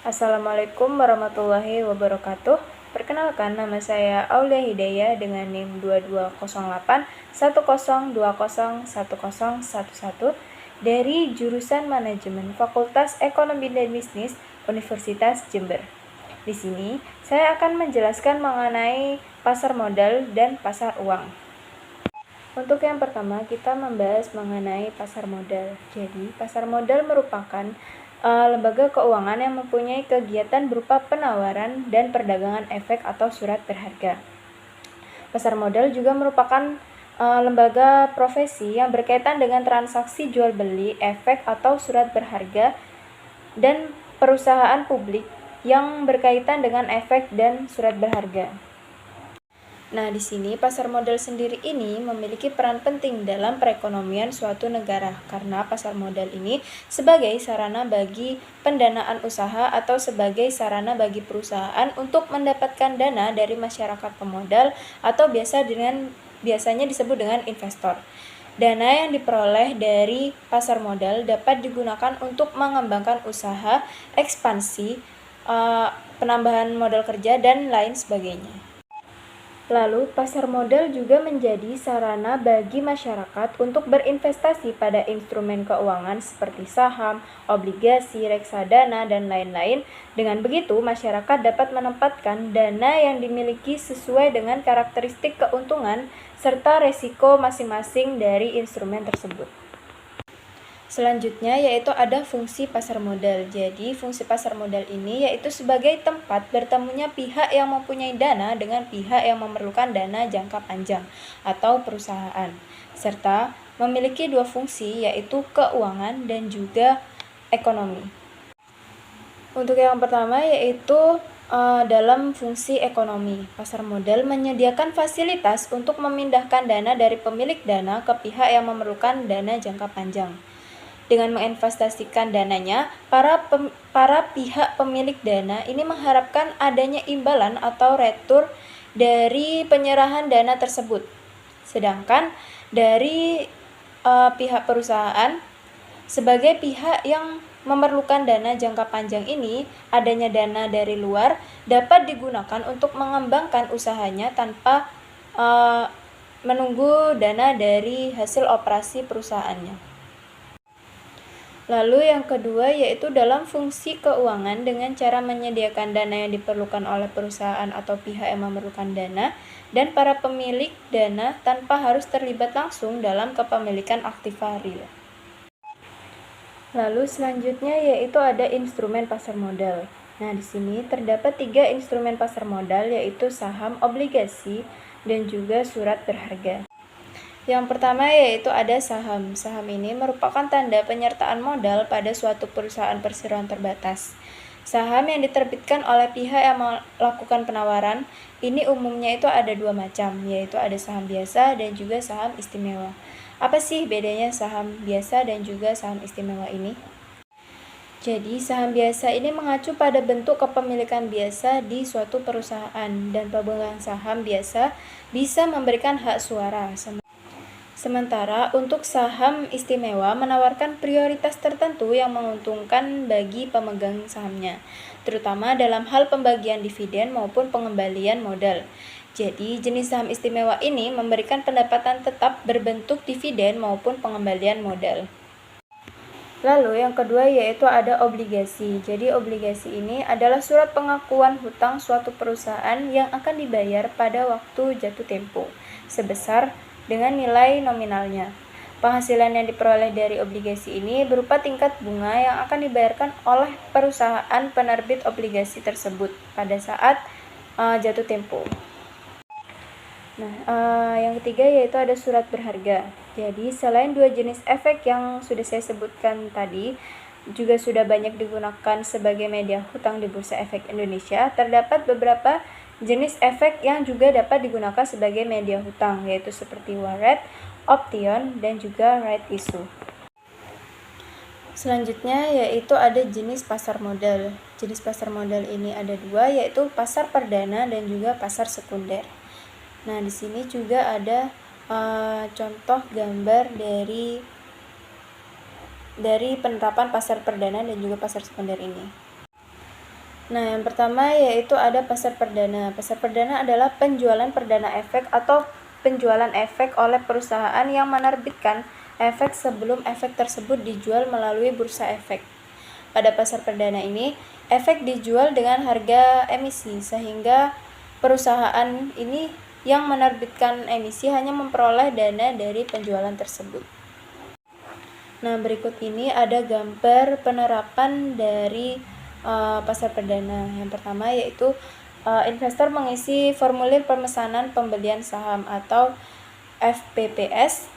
Assalamualaikum warahmatullahi wabarakatuh. Perkenalkan, nama saya Aulia Hidayah dengan NIM 2208 dari jurusan Manajemen Fakultas Ekonomi dan Bisnis Universitas Jember. Di sini, saya akan menjelaskan mengenai pasar modal dan pasar uang. Untuk yang pertama, kita membahas mengenai pasar modal. Jadi, pasar modal merupakan lembaga keuangan yang mempunyai kegiatan berupa penawaran dan perdagangan efek atau surat berharga. Pasar modal juga merupakan lembaga profesi yang berkaitan dengan transaksi jual beli efek atau surat berharga dan perusahaan publik yang berkaitan dengan efek dan surat berharga. Nah, di sini pasar modal sendiri ini memiliki peran penting dalam perekonomian suatu negara karena pasar modal ini sebagai sarana bagi pendanaan usaha atau sebagai sarana bagi perusahaan untuk mendapatkan dana dari masyarakat pemodal atau biasanya disebut dengan investor. Dana yang diperoleh dari pasar modal dapat digunakan untuk mengembangkan usaha, ekspansi, penambahan modal kerja, dan lain sebagainya. Lalu, pasar modal juga menjadi sarana bagi masyarakat untuk berinvestasi pada instrumen keuangan seperti saham, obligasi, reksadana, dan lain-lain. Dengan begitu, masyarakat dapat menempatkan dana yang dimiliki sesuai dengan karakteristik keuntungan serta resiko masing-masing dari instrumen tersebut. Selanjutnya yaitu ada fungsi pasar modal. Jadi fungsi pasar modal ini yaitu sebagai tempat bertemunya pihak yang mempunyai dana dengan pihak yang memerlukan dana jangka panjang atau perusahaan, serta memiliki dua fungsi yaitu keuangan dan juga ekonomi. Untuk yang pertama yaitu dalam fungsi ekonomi, pasar modal menyediakan fasilitas untuk memindahkan dana dari pemilik dana ke pihak yang memerlukan dana jangka panjang. Dengan menginvestasikan dananya, para pihak pemilik dana ini mengharapkan adanya imbalan atau retur dari penyerahan dana tersebut. Sedangkan dari pihak perusahaan, sebagai pihak yang memerlukan dana jangka panjang ini, adanya dana dari luar dapat digunakan untuk mengembangkan usahanya tanpa menunggu dana dari hasil operasi perusahaannya. Lalu yang kedua yaitu dalam fungsi keuangan dengan cara menyediakan dana yang diperlukan oleh perusahaan atau pihak yang memerlukan dana dan para pemilik dana tanpa harus terlibat langsung dalam kepemilikan aktiva real. Lalu selanjutnya yaitu ada instrumen pasar modal. Nah, di sini terdapat 3 instrumen pasar modal yaitu saham, obligasi, dan juga surat berharga. Yang pertama yaitu ada saham. Saham ini merupakan tanda penyertaan modal pada suatu perusahaan perseroan terbatas. Saham yang diterbitkan oleh pihak yang melakukan penawaran, ini umumnya itu ada 2 macam, yaitu ada saham biasa dan juga saham istimewa. Apa sih bedanya saham biasa dan juga saham istimewa ini? Jadi, saham biasa ini mengacu pada bentuk kepemilikan biasa di suatu perusahaan dan pemegang saham biasa bisa memberikan hak suara. Sementara untuk saham istimewa menawarkan prioritas tertentu yang menguntungkan bagi pemegang sahamnya, terutama dalam hal pembagian dividen maupun pengembalian modal. Jadi, jenis saham istimewa ini memberikan pendapatan tetap berbentuk dividen maupun pengembalian modal. Lalu yang kedua yaitu ada obligasi. Jadi obligasi ini adalah surat pengakuan hutang suatu perusahaan yang akan dibayar pada waktu jatuh tempo sebesar dengan nilai nominalnya. Penghasilan yang diperoleh dari obligasi ini berupa tingkat bunga yang akan dibayarkan oleh perusahaan penerbit obligasi tersebut pada saat jatuh tempo. Nah, yang ketiga yaitu ada surat berharga. Jadi, selain 2 jenis efek yang sudah saya sebutkan tadi, juga sudah banyak digunakan sebagai media hutang di Bursa Efek Indonesia, terdapat beberapa jenis efek yang juga dapat digunakan sebagai media hutang, yaitu seperti waret, option, dan juga right issue. Selanjutnya yaitu ada jenis pasar modal. Jenis pasar modal ini ada 2, yaitu pasar perdana dan juga pasar sekunder. Nah, di sini juga ada contoh gambar dari penerapan pasar perdana dan juga pasar sekunder ini. Nah, yang pertama yaitu ada pasar perdana. Pasar perdana adalah penjualan perdana efek atau penjualan efek oleh perusahaan yang menerbitkan efek sebelum efek tersebut dijual melalui bursa efek. Pada pasar perdana ini, efek dijual dengan harga emisi, sehingga perusahaan ini yang menerbitkan emisi hanya memperoleh dana dari penjualan tersebut. Nah, berikut ini ada gambar penerapan dari pasar perdana. Yang pertama yaitu investor mengisi formulir pemesanan pembelian saham atau FPPS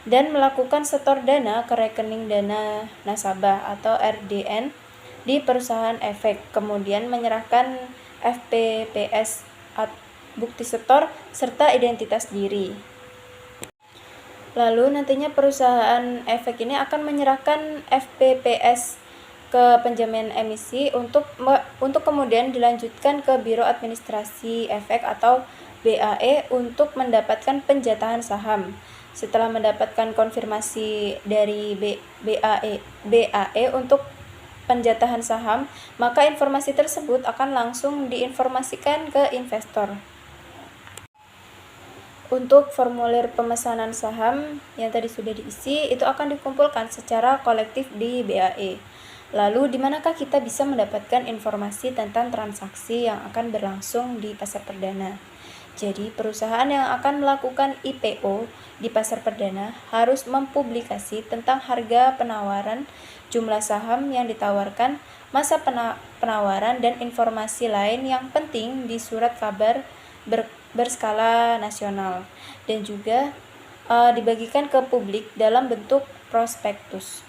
dan melakukan setor dana ke rekening dana nasabah atau RDN di perusahaan efek, kemudian menyerahkan FPPS bukti setor serta identitas diri. Lalu nantinya perusahaan efek ini akan menyerahkan FPPS ke penjamin emisi untuk kemudian dilanjutkan ke Biro Administrasi Efek atau BAE untuk mendapatkan penjatahan saham. Setelah mendapatkan konfirmasi dari BAE untuk penjatahan saham, maka informasi tersebut akan langsung diinformasikan ke investor. Untuk formulir pemesanan saham yang tadi sudah diisi, itu akan dikumpulkan secara kolektif di BAE. Lalu, di manakah kita bisa mendapatkan informasi tentang transaksi yang akan berlangsung di pasar perdana? Jadi, perusahaan yang akan melakukan IPO di pasar perdana harus mempublikasi tentang harga penawaran, jumlah saham yang ditawarkan, masa penawaran, dan informasi lain yang penting di surat kabar berskala nasional, dan juga dibagikan ke publik dalam bentuk prospektus.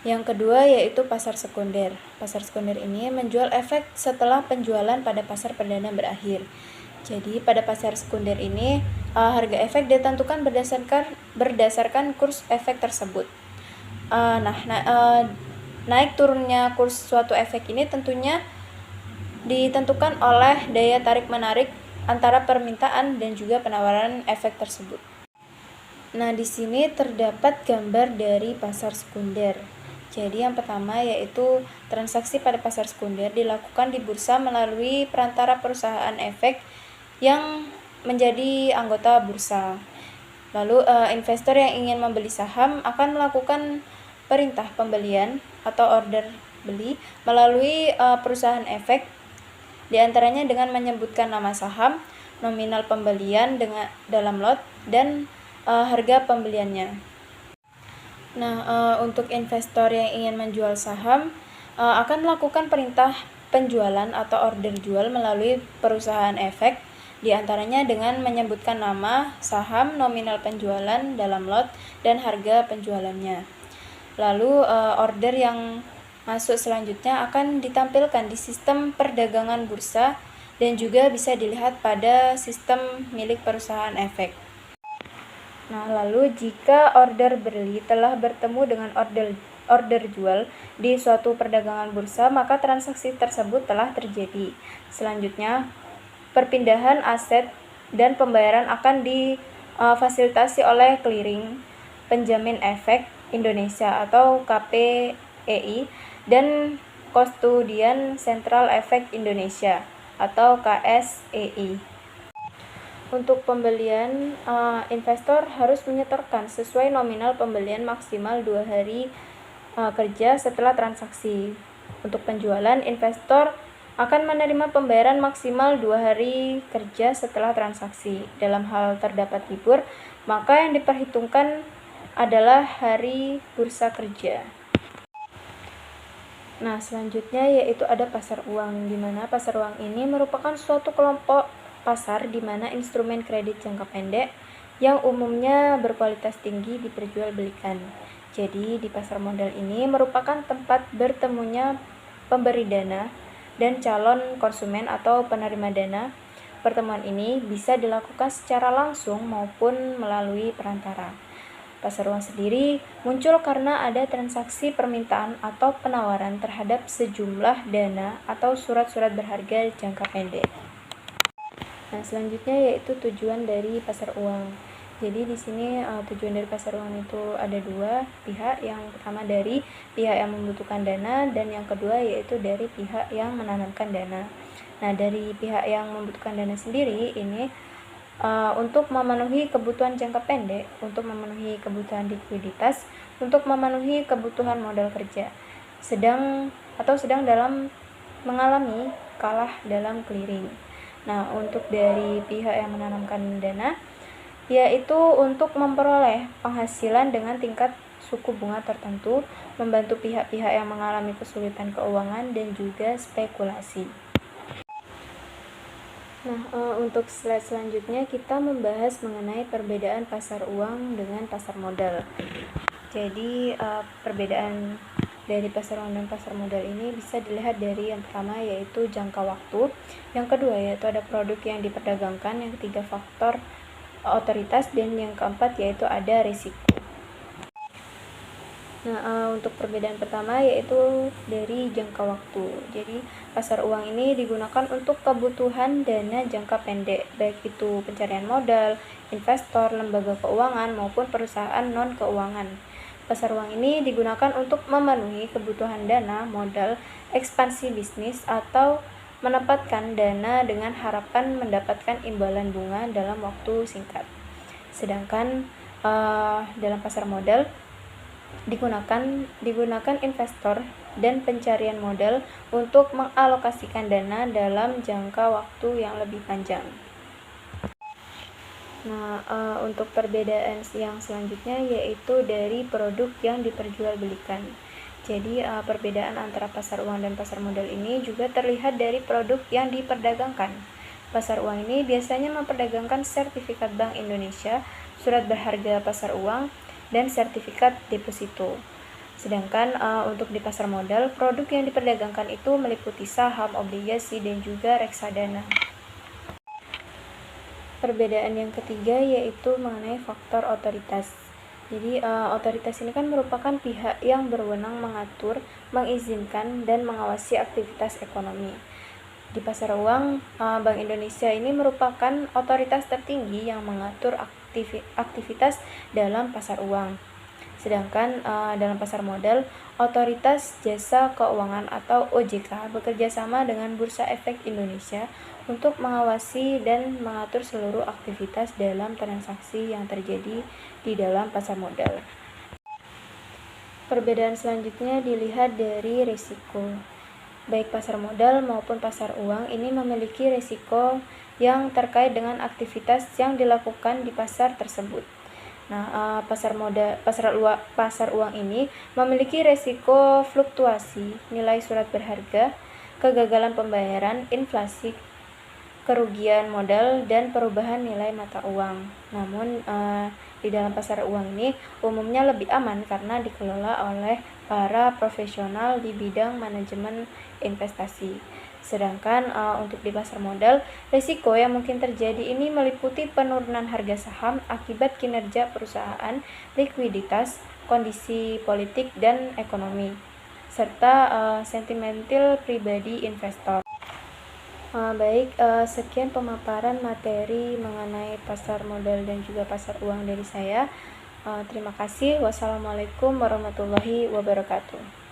Yang kedua yaitu pasar sekunder. Pasar sekunder ini menjual efek setelah penjualan pada pasar perdana berakhir. Jadi pada pasar sekunder ini harga efek ditentukan berdasarkan kurs efek tersebut. Naik turunnya kurs suatu efek ini tentunya ditentukan oleh daya tarik-menarik antara permintaan dan juga penawaran efek tersebut. Nah, di sini terdapat gambar dari pasar sekunder. Jadi yang pertama yaitu transaksi pada pasar sekunder dilakukan di bursa melalui perantara perusahaan efek yang menjadi anggota bursa. Lalu investor yang ingin membeli saham akan melakukan perintah pembelian atau order beli melalui perusahaan efek, di antaranya dengan menyebutkan nama saham, nominal pembelian dalam lot, dan harga pembeliannya. Nah, untuk investor yang ingin menjual saham akan melakukan perintah penjualan atau order jual melalui perusahaan efek, di antaranya dengan menyebutkan nama, saham, nominal penjualan dalam lot, dan harga penjualannya. Lalu order yang masuk selanjutnya akan ditampilkan di sistem perdagangan bursa dan juga bisa dilihat pada sistem milik perusahaan efek. Nah, lalu jika order beli telah bertemu dengan order jual di suatu perdagangan bursa, maka transaksi tersebut telah terjadi. Selanjutnya, perpindahan aset dan pembayaran akan difasilitasi oleh clearing penjamin efek Indonesia atau KPEI dan Kustodian Sentral Efek Indonesia atau KSEI. Untuk pembelian, investor harus menyetorkan sesuai nominal pembelian maksimal 2 hari kerja setelah transaksi. Untuk penjualan, investor akan menerima pembayaran maksimal 2 hari kerja setelah transaksi. Dalam hal terdapat libur, maka yang diperhitungkan adalah hari bursa kerja. Nah, selanjutnya yaitu ada pasar uang, di mana pasar uang ini merupakan suatu kelompok pasar di mana instrumen kredit jangka pendek yang umumnya berkualitas tinggi diperjualbelikan. Jadi, di pasar modal ini merupakan tempat bertemunya pemberi dana dan calon konsumen atau penerima dana. Pertemuan ini bisa dilakukan secara langsung maupun melalui perantara. Pasar uang sendiri muncul karena ada transaksi permintaan atau penawaran terhadap sejumlah dana atau surat-surat berharga jangka pendek. Nah, selanjutnya yaitu tujuan dari pasar uang. Jadi di sini tujuan dari pasar uang itu ada dua pihak. Yang pertama dari pihak yang membutuhkan dana, dan yang kedua yaitu dari pihak yang menanamkan dana. Nah, dari pihak yang membutuhkan dana sendiri ini untuk memenuhi kebutuhan jangka pendek, untuk memenuhi kebutuhan likuiditas, untuk memenuhi kebutuhan modal kerja, sedang dalam mengalami kalah dalam clearing. Nah, untuk dari pihak yang menanamkan dana, yaitu untuk memperoleh penghasilan dengan tingkat suku bunga tertentu, membantu pihak-pihak yang mengalami kesulitan keuangan, dan juga spekulasi. Nah, untuk slide selanjutnya kita membahas mengenai perbedaan pasar uang dengan pasar modal. Jadi, perbedaan dari pasar uang dan pasar modal ini bisa dilihat dari yang pertama yaitu jangka waktu, yang kedua yaitu ada produk yang diperdagangkan, yang ketiga faktor otoritas, dan yang keempat yaitu ada risiko. Nah, untuk perbedaan pertama yaitu dari jangka waktu. Jadi, pasar uang ini digunakan untuk kebutuhan dana jangka pendek, baik itu pencarian modal, investor, lembaga keuangan, maupun perusahaan non-keuangan. Pasar uang ini digunakan untuk memenuhi kebutuhan dana, modal, ekspansi bisnis, atau menempatkan dana dengan harapan mendapatkan imbalan bunga dalam waktu singkat. Sedangkan dalam pasar modal digunakan investor dan pencarian modal untuk mengalokasikan dana dalam jangka waktu yang lebih panjang. Nah, untuk perbedaan yang selanjutnya yaitu dari produk yang diperjualbelikan. Jadi, perbedaan antara pasar uang dan pasar modal ini juga terlihat dari produk yang diperdagangkan. Pasar uang ini biasanya memperdagangkan sertifikat Bank Indonesia, surat berharga pasar uang, dan sertifikat deposito. Sedangkan untuk di pasar modal, produk yang diperdagangkan itu meliputi saham, obligasi, dan juga reksadana. Perbedaan yang ketiga yaitu mengenai faktor otoritas. Jadi, otoritas ini kan merupakan pihak yang berwenang mengatur, mengizinkan, dan mengawasi aktivitas ekonomi. Di pasar uang, Bank Indonesia ini merupakan otoritas tertinggi yang mengatur aktivitas dalam pasar uang. Sedangkan dalam pasar modal, Otoritas Jasa Keuangan atau OJK bekerja sama dengan Bursa Efek Indonesia untuk mengawasi dan mengatur seluruh aktivitas dalam transaksi yang terjadi di dalam pasar modal. Perbedaan selanjutnya dilihat dari risiko. Baik pasar modal maupun pasar uang ini memiliki risiko yang terkait dengan aktivitas yang dilakukan di pasar tersebut. Nah, pasar uang ini memiliki risiko fluktuasi nilai surat berharga, kegagalan pembayaran, inflasi, kerugian modal, dan perubahan nilai mata uang. Namun, di dalam pasar uang ini umumnya lebih aman karena dikelola oleh para profesional di bidang manajemen investasi. Sedangkan untuk di pasar modal, risiko yang mungkin terjadi ini meliputi penurunan harga saham akibat kinerja perusahaan, likuiditas, kondisi politik dan ekonomi, serta sentimental pribadi investor. Baik, sekian pemaparan materi mengenai pasar modal dan juga pasar uang dari saya. Terima kasih. Wassalamualaikum warahmatullahi wabarakatuh.